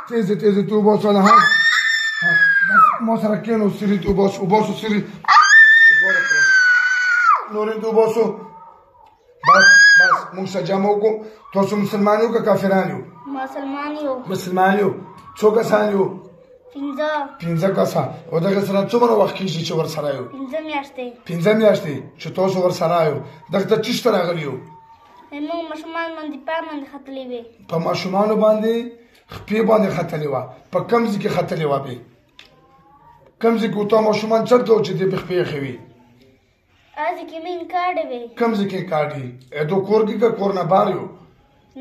تيزي تيزي توبوس ولا ها بس مو سركين وسيري توبوس وبوسو سيري نورين توبوسو بس موسى جاموكو توسو مسلمانيو كافرانيو مسلمانيو څو کسانیو پنځه کسان او دغه سره څومره وخت کېږي چې ورسره یو پنځه میاشتې چې تاسو ورسره یو دغه ته چېرته راغلي یو موږ ماشومان باندې پا باندې ختلې وې په ماشومانو باندې خپې باندې ختلې وه په کوم ځای کې ختلې وه بې کوم ځای کې ورته ماشومان چېرته وو چې دې په خپې ایښې وې هغه کې مې کاډې وې کوم ځای کې کاډې دو کور کې که کور نه بار یو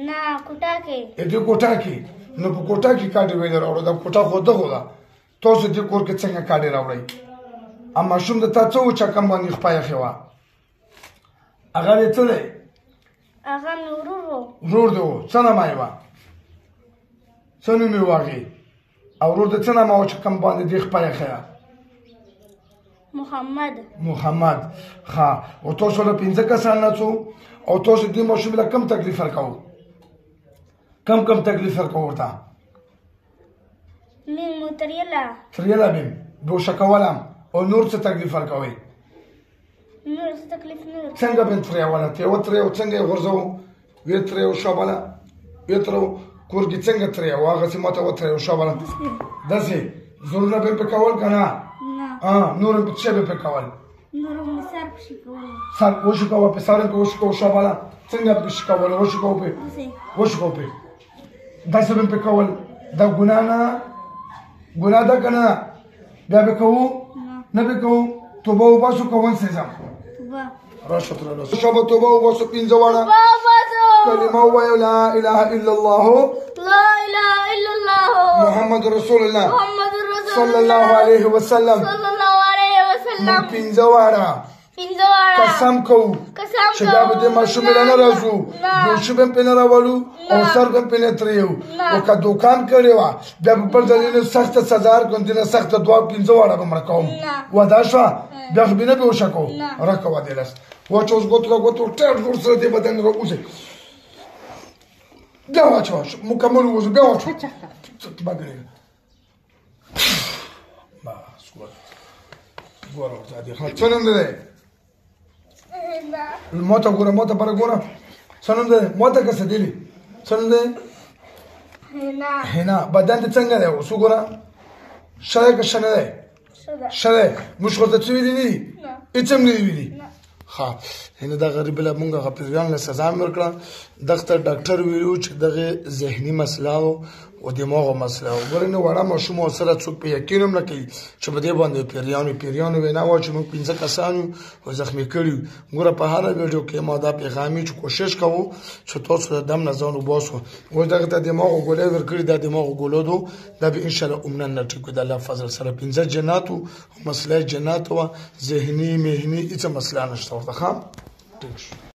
نه کوټه کې دې کوټه کې نو په کوټه کې کاډې ویلې راوړو دا کوټه خو دغه ده تاسو دې کور کې څنګه کاډې راوړئ ا ماشوم د تا څه و چې کم باندې خپه ایښې وه هغه دې څه دی هغه مې ورور دی و څه نامه یې وه څه نوم یې و هغې او ورور د څه نامه وه چې کم باندې دې خپه ایښې وه محمد ښه او تاسو له پنځه کسان نه څو او تاسو دې ماشوم له کم تکلیف ورکوو کم تکلیف ورکوو ورته مو تریله بیم بوشه کولم او نور څه تکلیف ورکوئ څنګه به تریوله ته وتریو څنګه یې غورځوو ویې تریو شابله ویې ترو کور کې څنګه تریو هغسې ماته وتریو شابله داسې زورونه به یې پې کول که نه نور هم په څه به یې پې کول سر وشکوه پې سر هم پې وشکوه شابله څنګه پې شکوله وشکوه پې وشکوه پې داسې به یې پې کول دا ګناه نه ګناه ده که نه بیا به کوو نه به کوو توبه وباسو که ونسېځم راشه تره راشه شابه توبه وباسو پنځه واړه کلمه ووایو لا اله الا الله محمد رسول الله صلی الله علیه وسلم موږ پنځه واړه قسم کوو چې بیا به دې ماشوم له نه راځو ګوشي به هم پې نه راولو او سر به هم پې نه ترېو او که دوکان کړې وه بیا به بل دلیل سخته سزا ورکړم دې نه سخته دوه پنځه واړه به مړه کوم ودا شوه بیا خو بې نه بېهوشه کوو راکوه دې لس واچوه اوس ګوتو له ګوتو ټېر زور سره دې بدن راوځي بیا واچوه مکمل ووځو بیا واچوه بګړېږه بس ګوره ورته دې څه نوم دی موته ګوره موته بره ګوره څه نوم دی موته که څه دیلي څه نوم دی حنا بدن دې څنګه دی اوس وګوره ښه دی که ښه نه دی ښه دی موږ ورته څه ویلي نه دي هېڅ هم نه دي ویلي ښه هینه دا غریب له موږ هغه پیریان له سزا مې ورکړه دغه ته ډاکټر ویلي چې دغه ذهني مسله او دماغو مسله و ګورې نه وړه ماشوم ورسره څوک په یقین هم نه کوي چې په دې باندې پیریانو وینا وه چې موږ پنځه کسان یو او زخمي کړي یو ګوره په هره ویډیو کې ما دا پیغام چې کوشش کوو چې تاسو د دم نه ځان وباسو اوس دغه ته دماغو ګولۍ ورکړي دا دماغو ګولو دو دا به انشاءالله عمرا نه ټیکو د الله فضل سره پنځه جنات و مسله جنات وه ذهني مهني هېڅ مسله نشته ورته ښه ټیک شو